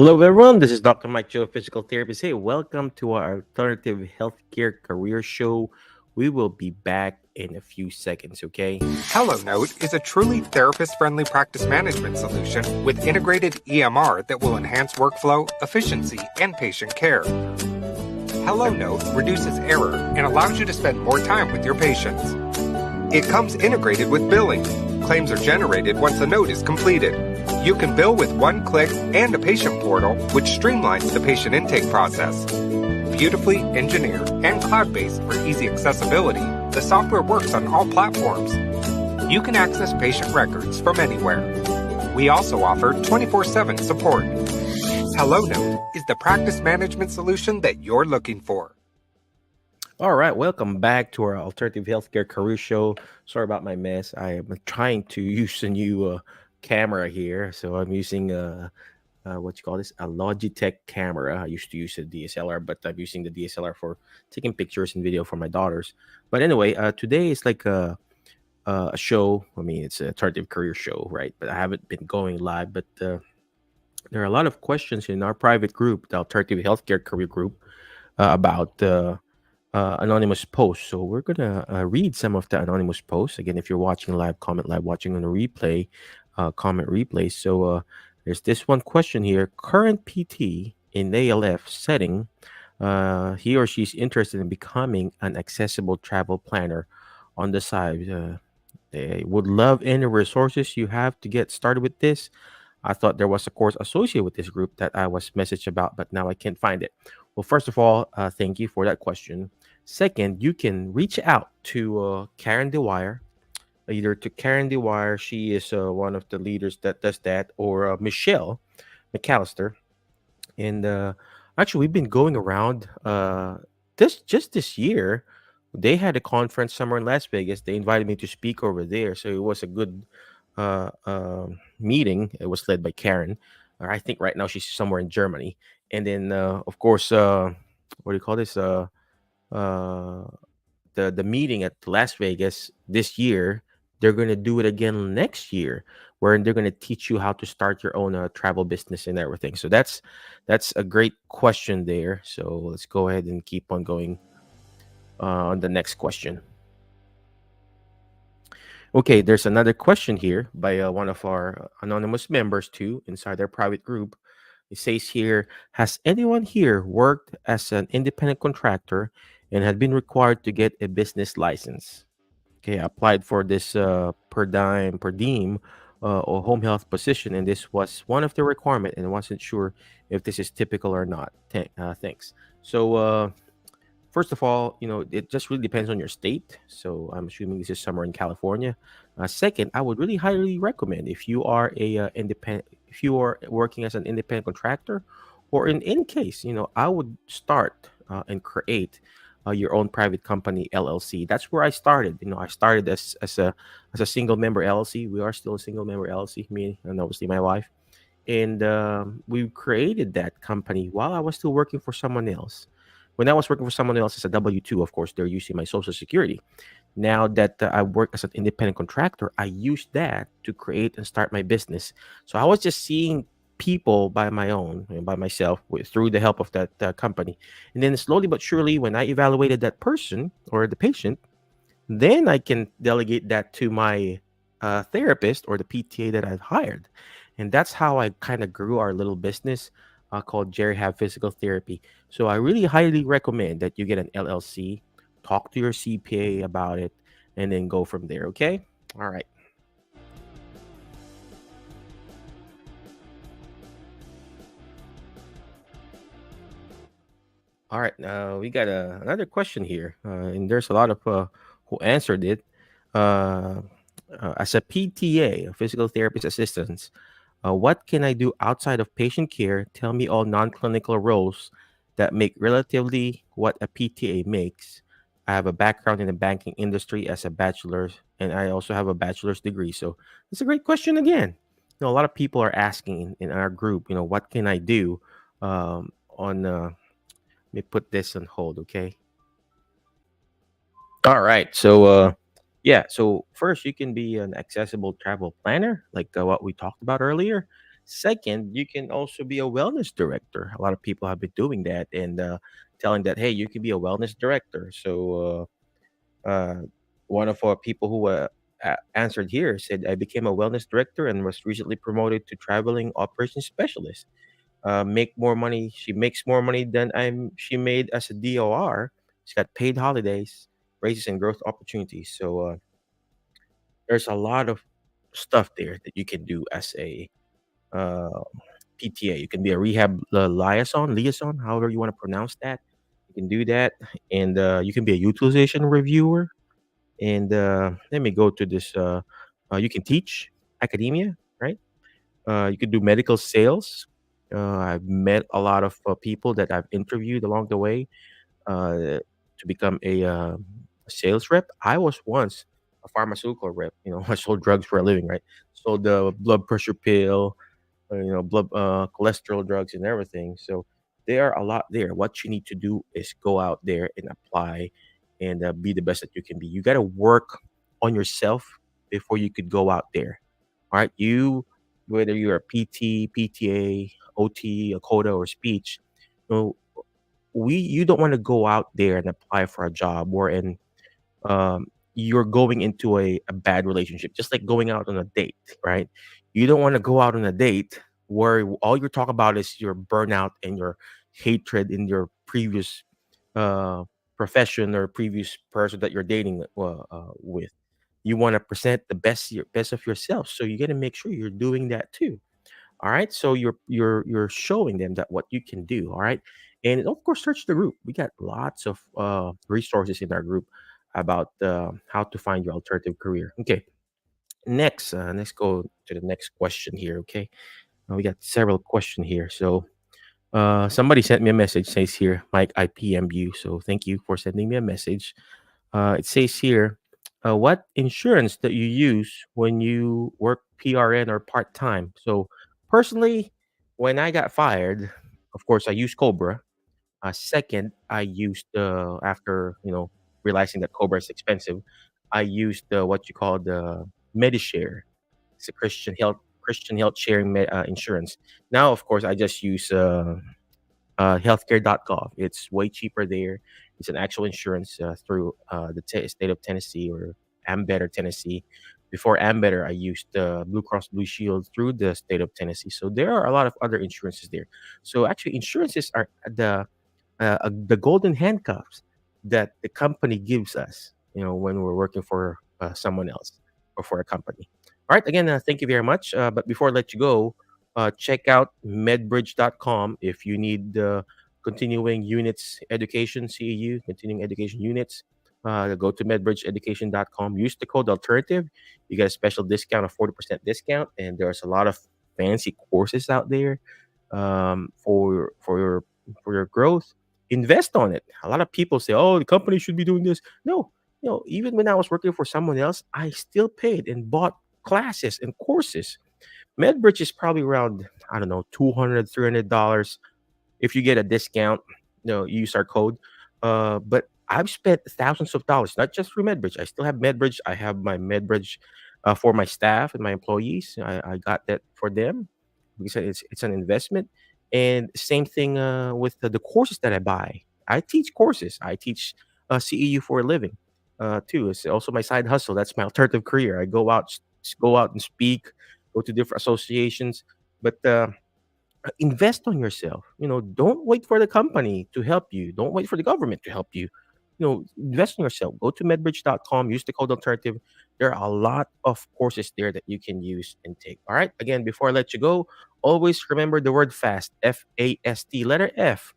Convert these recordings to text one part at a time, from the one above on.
Hello, everyone. This is Dr. Mike Joe, physical therapist. Hey, welcome to our alternative healthcare career show. We will be back in a few seconds, okay? HelloNote is a truly therapist friendly practice management solution with integrated EMR that will enhance workflow, efficiency, and patient care. HelloNote reduces error and allows you to spend more time with your patients. It comes integrated with billing. Claims are generated once a note is completed. You can bill with one click and a patient portal, which streamlines the patient intake process. Beautifully engineered and cloud-based for easy accessibility, the software works on all platforms. You can access patient records from anywhere. We also offer 24/7 support. HelloNote is the practice management solution that you're looking for. All right, welcome back to our alternative healthcare career show. Sorry about my mess. I am trying to use a new camera here. So I'm using what you call this, a Logitech camera. I used to use a DSLR, but I'm using the DSLR for taking pictures and video for my daughters. But anyway, today is like a show. I mean, it's an alternative career show, right? But I haven't been going live. But there are a lot of questions in our private group, the alternative healthcare career group, about anonymous posts. So we're gonna read some of the anonymous posts. Again, if you're watching live, comment live. Watching on a replay, comment replay. So there's this one question here: current PT in ALF setting, he or she's interested in becoming an accessible travel planner on the side. They would love any resources you have to get started with this. I thought there was a course associated with this group that I was messaged about, but now I can't find it. Well, first of all, thank you for that question. Second, you can reach out to Karen DeWire, either to Karen DeWire, she is one of the leaders that does that, or Michelle McAllister. And actually, we've been going around this year. They had a conference somewhere in Las Vegas. They invited me to speak over there, so it was a good meeting. It was led by Karen. I think right now she's somewhere in Germany. And then, of course, what do you call this? Uh, the meeting at Las Vegas this year. They're gonna do it again next year, where they're gonna teach you how to start your own travel business and everything. So that's a great question there. So let's go ahead and keep on going on the next question. Okay, there's another question here by one of our anonymous members too inside our private group. It says here, has anyone here worked as an independent contractor and had been required to get a business license? Okay, I applied for this per diem or home health position, and this was one of the requirement, and I wasn't sure if this is typical or not. Thanks. So first of all, it just really depends on your state. So I'm assuming this is somewhere in California. Second, I would really highly recommend if you are a independent, if you are working as an independent contractor, or in any case, I would start and create your own private company LLC. That's where I started. I started as a single member LLC. We are still a single member LLC, me and obviously my wife, and we created that company while I was still working for someone else. When I was working for someone else as a W-2, of course, they're using my social security. Now that I work as an independent contractor, I use that to create and start my business. So I was just seeing people by my own and by myself through the help of that company. And then slowly but surely, when I evaluated that person or the patient, then I can delegate that to my therapist or the PTA that I've hired. And that's how I kind of grew our little business called Jerry Have Physical Therapy. So I really highly recommend that you get an LLC, talk to your CPA about it, and then go from there. Okay. All right. All right. We got another question here, and there's a lot of who answered it. Uh, as a PTA, a physical therapist assistant, what can I do outside of patient care? Tell me all non clinical roles that make relatively what a PTA makes. I have a background in the banking industry as a bachelor's, and I also have a bachelor's degree. So it's a great question again. A lot of people are asking in our group, what can I do on, let me put this on hold, okay? All right. So, yeah. So first, you can be an accessible travel planner, like what we talked about earlier. Second, you can also be a wellness director. A lot of people have been doing that and telling that, hey, you can be a wellness director. So one of our people who answered here said, I became a wellness director and was recently promoted to traveling operations specialist. Make more money. She makes more money than she made as a DOR. She's got paid holidays, raises, and growth opportunities. So there's a lot of stuff there that you can do as a uh, PTA. You can be a rehab liaison, however you want to pronounce that. You can do that, and you can be a utilization reviewer. And let me go to this. You can teach academia, right? You could do medical sales. I've met a lot of people that I've interviewed along the way to become a sales rep. I was once a pharmaceutical rep. You know, I sold drugs for a living, right? Sold the blood pressure pill, blood cholesterol drugs and everything. So there are a lot there. What you need to do is go out there and apply and be the best that you can be. You got to work on yourself before you could go out there. All right, whether you're a PT, PTA, OT, a CODA, or speech, you know, you don't want to go out there and apply for a job wherein you're going into a bad relationship, just like going out on a date, right? You don't want to go out on a date where all you're talking about is your burnout and your hatred in your previous uh, profession or previous person that you're dating with. You want to present the best of yourself, so you got to make sure you're doing that too. All right. So you're showing them that what you can do. All right. And of course, search the group. We got lots of resources in our group about how to find your alternative career. Okay. Next, let's go to the next question here. Okay. We got several questions here. So somebody sent me a message. Says here, Mike, I PM you. So thank you for sending me a message. It says here, what insurance that you use when you work PRN or part time? So personally, when I got fired, of course I used Cobra. Second, I used after realizing that Cobra is expensive, I used what you call the Medishare. It's a Christian health sharing insurance. Now, of course, I just use healthcare.gov. It's way cheaper there. It's an actual insurance through the state of Tennessee or Ambetter, Tennessee. Before Ambetter, I used Blue Cross Blue Shield through the state of Tennessee. So there are a lot of other insurances there. So actually, insurances are the golden handcuffs that the company gives us, when we're working for someone else or for a company. All right. Again, thank you very much. But before I let you go, check out medbridge.com if you need continuing units education, CEU, continuing education units. Go to medbridgeeducation.com. Use the code alternative. You get a special discount of 40% discount. And there's a lot of fancy courses out there for your growth. Invest on it. A lot of people say, oh, the company should be doing this. No, even when I was working for someone else, I still paid and bought classes and courses. MedBridge is probably around, I don't know, $200, $300 if you get a discount. You use our code. But I've spent thousands of dollars, not just through MedBridge. I still have MedBridge. I have my MedBridge for my staff and my employees. I got that for them because it's an investment. And same thing with the courses that I buy. I teach courses. I teach CEU for a living too. It's also my side hustle. That's my alternative career. I go out and speak, go to different associations, but invest on yourself. Don't wait for the company to help you. Don't wait for the government to help you. Invest in yourself. Go to medbridge.com, use the code alternative. There are a lot of courses there that you can use and take. All right. Again, before I let you go, always remember the word fast, FAST, letter F.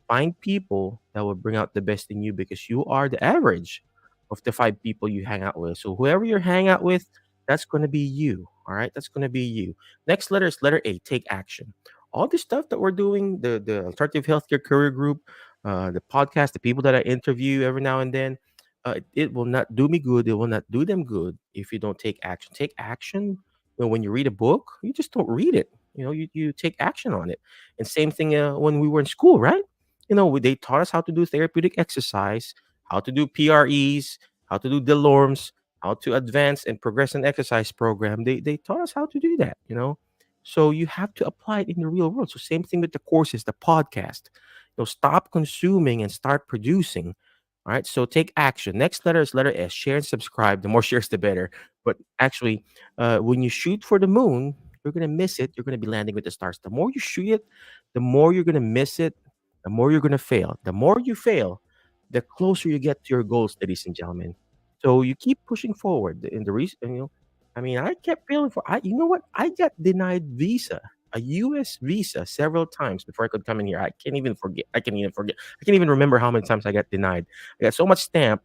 Find people that will bring out the best in you because you are the average of the 5 people you hang out with. So whoever you hang out with, that's going to be you. All right. That's going to be you. Next letter is letter A, take action. All the stuff that we're doing, the alternative healthcare career group, the podcast, the people that I interview every now and then, it will not do me good. It will not do them good if you don't take action. Take action. When you read a book, you just don't read it. You take action on it. And same thing when we were in school, right? They taught us how to do therapeutic exercise, how to do PREs, how to do DELORMs, how to advance and progress an exercise program. They taught us how to do that. So you have to apply it in the real world. So same thing with the courses, the podcast. Stop consuming and start producing. All right. So take action. Next letter is letter S. Share and subscribe. The more shares, the better. But actually, when you shoot for the moon, you're gonna miss it. You're gonna be landing with the stars. The more you shoot it, the more you're gonna miss it. The more you're gonna fail. The more you fail, the closer you get to your goals, ladies and gentlemen. So you keep pushing forward. In the reason, I mean, I kept failing for. You know what? I got denied visa, a U.S. visa, several times before I could come in here. I can't even forget. I can't even forget. I can't even remember how many times I got denied. I got so much stamp,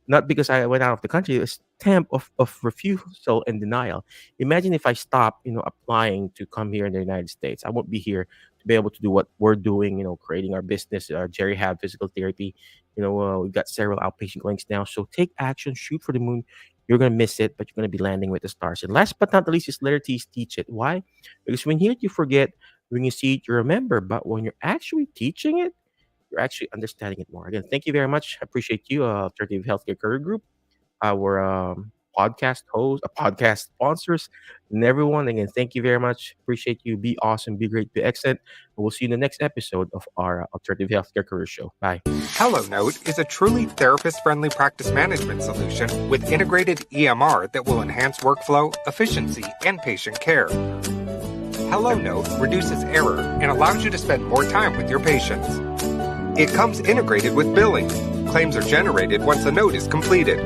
not because I went out of the country. A stamp of refusal and denial. Imagine if I stopped, applying to come here in the United States. I won't be here to be able to do what we're doing. Creating our business, Jerry Hab Physical Therapy. We've got several outpatient clinics now. So take action, shoot for the moon. You're going to miss it, but you're going to be landing with the stars. And last but not the least is letter T's, teach it. Why? Because when you hear it, you forget. When you see it, you remember. But when you're actually teaching it, you're actually understanding it more. Again, thank you very much. I appreciate you, Alternative Healthcare Career Group, our podcast host, podcast sponsors, and everyone. Again, thank you very much. Appreciate you. Be awesome. Be great. Be excellent. And we'll see you in the next episode of our Alternative Healthcare Career Show. Bye. HelloNote is a truly therapist-friendly practice management solution with integrated EMR that will enhance workflow, efficiency, and patient care. HelloNote reduces error and allows you to spend more time with your patients. It comes integrated with billing. Claims are generated once a note is completed.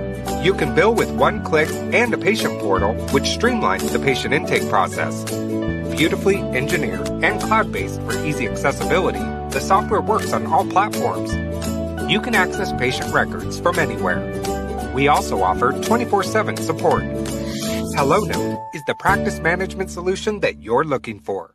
You can bill with one click and a patient portal, which streamlines the patient intake process. Beautifully engineered and cloud-based for easy accessibility, the software works on all platforms. You can access patient records from anywhere. We also offer 24/7 support. HelloNote is the practice management solution that you're looking for.